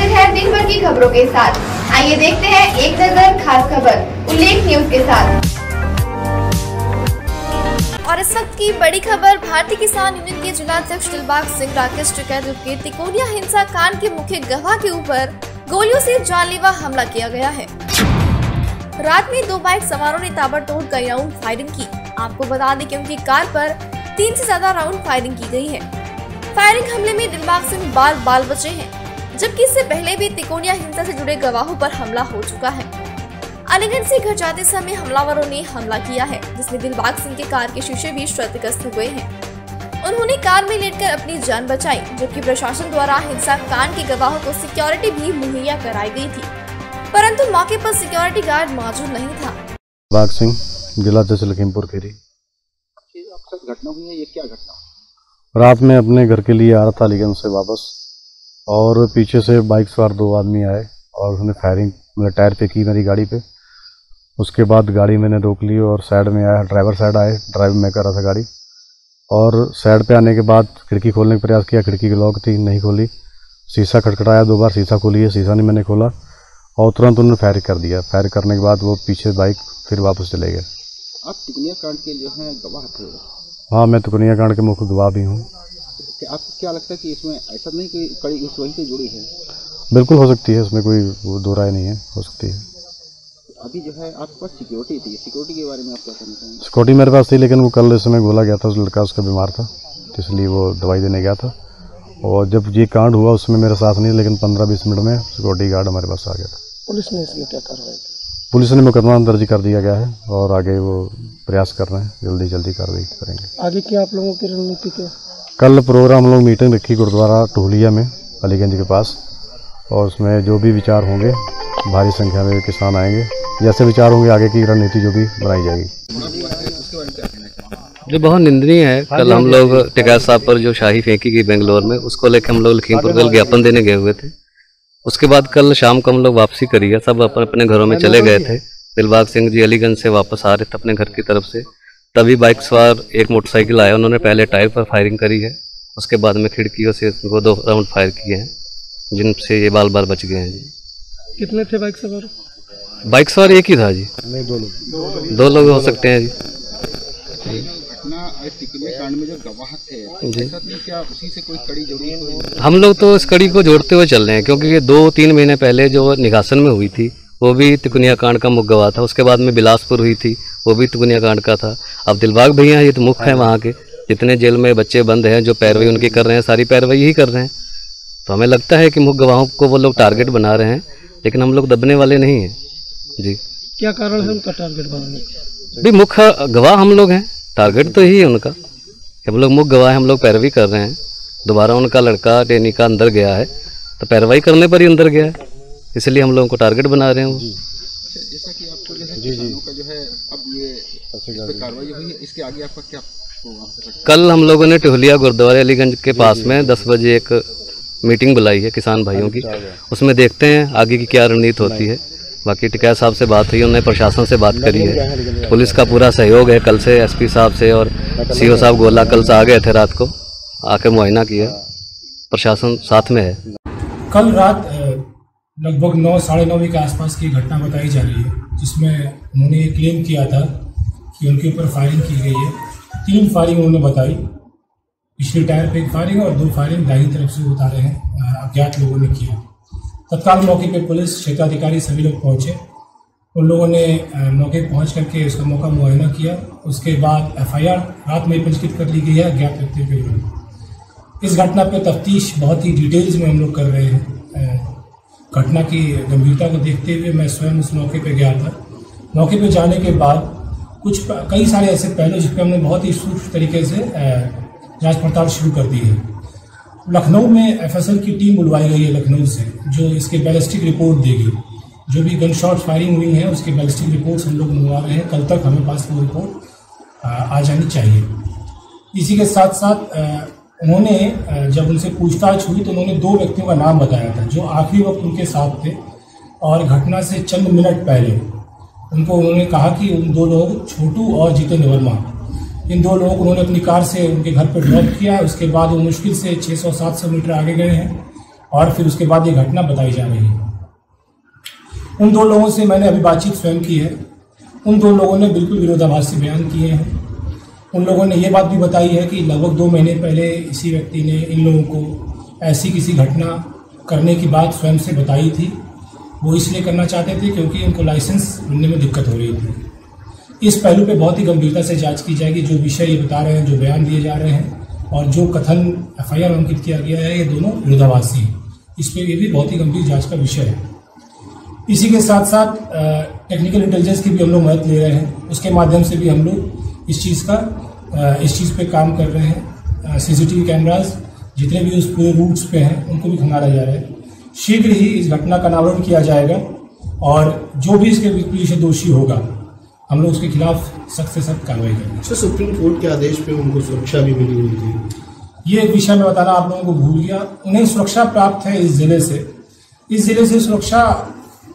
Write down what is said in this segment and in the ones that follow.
उपस्थित है दिन भर की खबरों के साथ। आइए देखते हैं एक नजर खास खबर उल्लेख न्यूज के साथ। और इस वक्त की बड़ी खबर, भारतीय किसान यूनियन के जिलाध्यक्ष दिलबाग सिंह राकेश टिकैत के तिकोनिया हिंसा कांड के मुख्य गवाह के ऊपर गोलियों से जानलेवा हमला किया गया है। रात में 2 बाइक सवारों ने ताबड़तोड़ कई राउंड फायरिंग की। आपको बता दें कि उनकी कार पर 3 से ज्यादा राउंड फायरिंग की गई है। फायरिंग हमले में दिलबाग सिंह बाल बचे हैं, जबकि इससे पहले भी तिकोनिया हिंसा से जुड़े गवाहों पर हमला हो चुका है। अलीगंज से घर जाते समय हमलावरों ने हमला किया है, जिसमें दिलबाग सिंह के कार के शीशे भी क्षतिग्रस्त हुए हैं। उन्होंने कार में लेटकर अपनी जान बचाई, जबकि प्रशासन द्वारा हिंसा कांड के गवाहों को सिक्योरिटी भी मुहैया कराई गई थी, परंतु मौके पर सिक्योरिटी गार्ड मौजूद नहीं था। दिलबाग सिंह, जिला अध्यक्ष लखीमपुर खीरी। घटना हुई है, ये क्या घटना? रात में अपने घर के लिए आ रहा था अलीगंज से वापस, और पीछे से बाइक सवार 2 आदमी आए और उन्होंने फायरिंग मेरे टायर पे की, मेरी गाड़ी पे। उसके बाद गाड़ी मैंने रोक ली और साइड में आया, ड्राइवर साइड आए, ड्राइव मैं कर रहा था गाड़ी, और साइड पे आने के बाद खिड़की खोलने का प्रयास किया, खिड़की की लॉक थी, नहीं खोली। शीशा खटखटाया 2 बार, शीशा खोली है, शीशा नहीं मैंने खोला, और तुरंत उन्होंने फायर कर दिया। फायर करने के बाद वो पीछे बाइक फिर वापस चले गए। आप तिकोनिया कांड के जो है गवाह थे? हाँ, मैं तिकोनिया कांड के मुख्य गवाह भी हूँ। आपको क्या लगता है कि इसमें ऐसा नहीं कि कड़ी इस वही से जुड़ी है? बिल्कुल हो सकती है, इसमें कोई दो राय नहीं है, हो सकती है। अभी जो है आपके पास सिक्योरिटी थी, सिक्योरिटी के बारे में आप क्या कहना चाहेंगे? सिक्योरिटी मेरे पास थी, लेकिन वो कल इस समय बोला गया था, उस लड़का उसका बीमार था, इसलिए वो दवाई देने गया था। और जब ये कांड हुआ उसमें मेरा साथ नहीं, लेकिन 15-20 मिनट में सिक्योरिटी गार्ड हमारे पास आ गया था। पुलिस ने इसमें क्या कार्रवाई की? पुलिस ने मुकदमा दर्ज कर दिया गया है और आगे वो प्रयास कर रहे हैं, जल्दी कार्रवाई करेंगे। आगे क्या आप लोगों की रणनीति क्या? कल प्रोग्राम हम लोग मीटिंग रखी गुरुद्वारा टोहलिया में अलीगंज के पास, और उसमें जो भी विचार होंगे, भारी संख्या में किसान आएंगे, जैसे विचार होंगे आगे की रणनीति जो भी बनाई जाएगी। जो बहुत निंदनीय है, कल हम लोग टिकैत साहब पर जो शाही फेंकी गई बेंगलोर में, उसको लेकर हम लोग लखीमपुर कल ज्ञापन देने गए हुए थे। उसके बाद कल शाम को हम लोग वापसी करी है, सब अपने घरों में चले गए थे। दिलबाग सिंह जी अलीगंज से वापस आ रहे थे अपने घर की तरफ से, तभी बाइक सवार एक मोटरसाइकिल आया, उन्होंने पहले टायर पर फायरिंग करी है, उसके बाद में खिड़कियों से वो 2 राउंड फायर किए हैं, जिनसे ये बाल बच गए हैं जी। कितने थे बाइक सवार? बाइक सवार एक ही था जी। नहीं, 2 लोग हो सकते हैं जी। कांड में जो गवाह थे, ऐसा नहीं क्या उसी से कोई कड़ी जुड़ी हुई? हम लोग तो इस कड़ी को जोड़ते हुए चल रहे हैं, क्योंकि ये 2-3 महीने पहले जो निगासन में हुई थी वो भी तिकोनिया कांड का मुख्य गवाह था। उसके बाद में बिलासपुर हुई थी, वो भी तिकोनिया कांड का था। अब दिलबाग भैया ये तो मुख्य है वहाँ के, जितने जेल में बच्चे बंद हैं, जो पैरवी उनकी कर रहे हैं, सारी पैरवी ही कर रहे हैं। तो हमें लगता है कि मुख्य गवाहों को वो लोग टारगेट बना रहे हैं, लेकिन हम लोग दबने वाले नहीं हैं जी। क्या कारण है उनका टारगेट बनाने? भी मुख्य गवाह हम लोग हैं, टारगेट तो यही है उनका। हम लोग मुख्य गवाह, हम लोग पैरवी कर रहे हैं। दोबारा उनका लड़का टेनी का अंदर गया है, तो पैरवाई करने पर ही अंदर गया है, इसलिए हम लोगों को टारगेट बना रहे हैं वो। जैसा कि आपको जो है किसानों का जो है अब ये इस पे कार्रवाई हुई है, इसके आगे आपका क्या होगा? कल हम लोगों ने टोहलिया गुरुद्वारा अलीगंज के पास में 10 बजे एक मीटिंग बुलाई है किसान भाइयों की, उसमें देखते हैं आगे की क्या रणनीति होती है। बाकी टिकैत साहब से बात हुई, उन्होंने प्रशासन से बात करी है, पुलिस का पूरा सहयोग है। कल से एसपी साहब से और सीओ साहब गोला कल से आ गए थे, रात को आकर मुआयना किया, प्रशासन साथ में है। कल रात लगभग 9, साढ़े 9 के आसपास की घटना बताई जा रही है, जिसमें उन्होंने ये क्लेम किया था कि उनके ऊपर फायरिंग की गई है। 3 फायरिंग उन्होंने बताई, पिछले टायर पे 1 फायरिंग और 2 फायरिंग दाहिनी तरफ से उतारे हैं, अज्ञात लोगों ने किया। तत्काल मौके पे पुलिस, क्षेत्राधिकारी सभी लोग पहुंचे। उन लोगों ने मौके पहुंच करके उसका मौका मुआयना किया। उसके बाद FIR रात में पंजीकृत कर ली गई है अज्ञात व्यक्तियों के विरुद्ध। इस घटना पे तफ्तीश बहुत ही डिटेल्स में हम लोग कर रहे हैं। घटना की गंभीरता को देखते हुए मैं स्वयं उस मौके पे गया था। मौके पे जाने के बाद कई सारे ऐसे पहलू जिस पर हमने बहुत ही सूक्ष्म तरीके से जांच पड़ताल शुरू कर दी है। लखनऊ में FSL की टीम बुलवाई गई है लखनऊ से, जो इसके बैलिस्टिक रिपोर्ट देगी। जो भी गन शॉट फायरिंग हुई है उसकी बैलिस्टिक रिपोर्ट्स हम लोग मंगवा रहे हैं। कल तक हमें पास वो रिपोर्ट आ जानी चाहिए। इसी के साथ साथ उन्होंने जब उनसे पूछताछ हुई तो उन्होंने 2 व्यक्तियों का नाम बताया था जो आखिरी वक्त उनके साथ थे, और घटना से चंद मिनट पहले उन्होंने कहा कि उन 2 लोग छोटू और जितेंद्र वर्मा, इन 2 लोगों को उन्होंने अपनी कार से उनके घर पर ड्रॉप किया। उसके बाद वो मुश्किल से 600-700 मीटर आगे गए हैं, और फिर उसके बाद ये घटना बताई जा रही है। उन दो लोगों से मैंने अभी बातचीत स्वयं की है। उन दो लोगों ने बिल्कुल विरोधाभासी बयान किए हैं। उन लोगों ने ये बात भी बताई है कि लगभग 2 महीने पहले इसी व्यक्ति ने इन लोगों को ऐसी किसी घटना करने की बात स्वयं से बताई थी। वो इसलिए करना चाहते थे क्योंकि उनको लाइसेंस मिलने में दिक्कत हो रही थी। इस पहलू पे बहुत ही गंभीरता से जांच की जाएगी। जो विषय ये बता रहे हैं, जो बयान दिए जा रहे हैं और जो कथन FIR में अंकित किया गया है, ये दोनों विरोधाभासी हैं। इस पर ये भी बहुत ही गंभीर जाँच का विषय है। इसी के साथ साथ टेक्निकल इंटेलिजेंस की भी हम लोग मदद ले रहे हैं। उसके माध्यम से भी हम लोग इस चीज़ पे काम कर रहे हैं। CCTV कैमराज जितने भी उस पूरे रूट्स पे हैं उनको भी खंगाला जा रहा है। शीघ्र ही इस घटना का अनावरण किया जाएगा और जो भी इसके पीछे दोषी होगा हम लोग उसके खिलाफ सख्त से सख्त कार्रवाई करेंगे। सर, सुप्रीम कोर्ट के आदेश पे उनको सुरक्षा भी मिली हुई थी। ये एक विषय में बताना आप लोगों को भूल गया। उन्हें सुरक्षा प्राप्त है इस जिले से सुरक्षा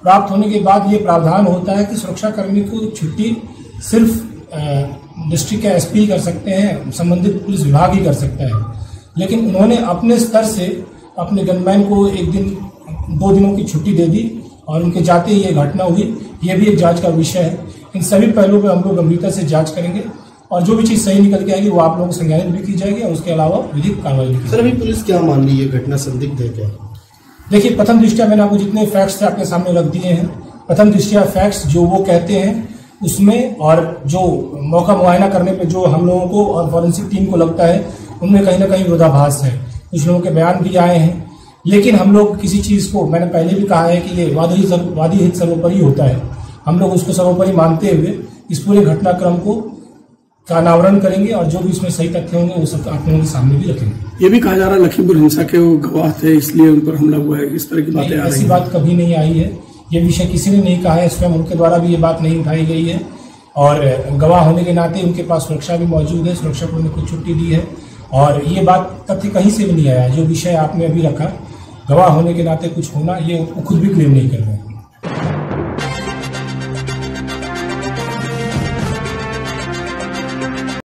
प्राप्त होने के बाद ये प्रावधान होता है कि सुरक्षाकर्मी को छुट्टी सिर्फ डिस्ट्रिक्ट के SP कर सकते हैं, संबंधित पुलिस विभाग ही कर सकता है। लेकिन उन्होंने अपने स्तर से अपने गनमैन को 1 दिन 2 दिनों की छुट्टी दे दी और उनके जाते ही ये घटना हुई। ये भी एक जांच का विषय है। इन सभी पहलुओं पे हम लोग गंभीरता से जांच करेंगे और जो भी चीज़ सही निकल के आएगी वो आप लोगों को संज्ञानित भी की जाएगी और उसके अलावा विधिक कार्रवाई भी की जाएगी। सर, अभी पुलिस क्या मान रही है? घटना संदिग्ध है क्या? देखिए, प्रथम दृष्टया मैंने आपको जितने फैक्ट्स थे आपके सामने रख दिए हैं। प्रथम दृष्टया फैक्ट्स जो वो कहते हैं उसमें और जो मौका मुआयना करने पे जो हम लोगों को और फॉरेंसिक टीम को लगता है उनमें कहीं ना कहीं विरोधाभास है। कुछ लोगों के बयान भी आए हैं। लेकिन हम लोग किसी चीज़ को, मैंने पहले भी कहा है कि ये वादी हित सर्वोपरि होता है। हम लोग उसको सर्वोपरि मानते हुए इस पूरे घटनाक्रम का अनावरण करेंगे और जो भी इसमें सही तथ्य होंगे वो सब आप लोगों के सामने भी रखेंगे। ये भी कहा जा रहा है लखीमपुर हिंसा के वो गवाह थे इसलिए उन पर हमला हुआ है, इस तरह की बातें आ रही हैं। ऐसी बात कभी नहीं आई है। ये विषय किसी ने नहीं कहा है, स्वयं उनके द्वारा भी ये बात नहीं उठाई गई है और गवाह होने के नाते उनके पास सुरक्षा भी मौजूद है। सुरक्षा को उन्हें कुछ छुट्टी दी है और ये बात तथ्य कहीं से भी नहीं आया। जो विषय आपने अभी रखा, गवाह होने के नाते कुछ होना, ये खुद भी क्लेम नहीं कर रहे हैं।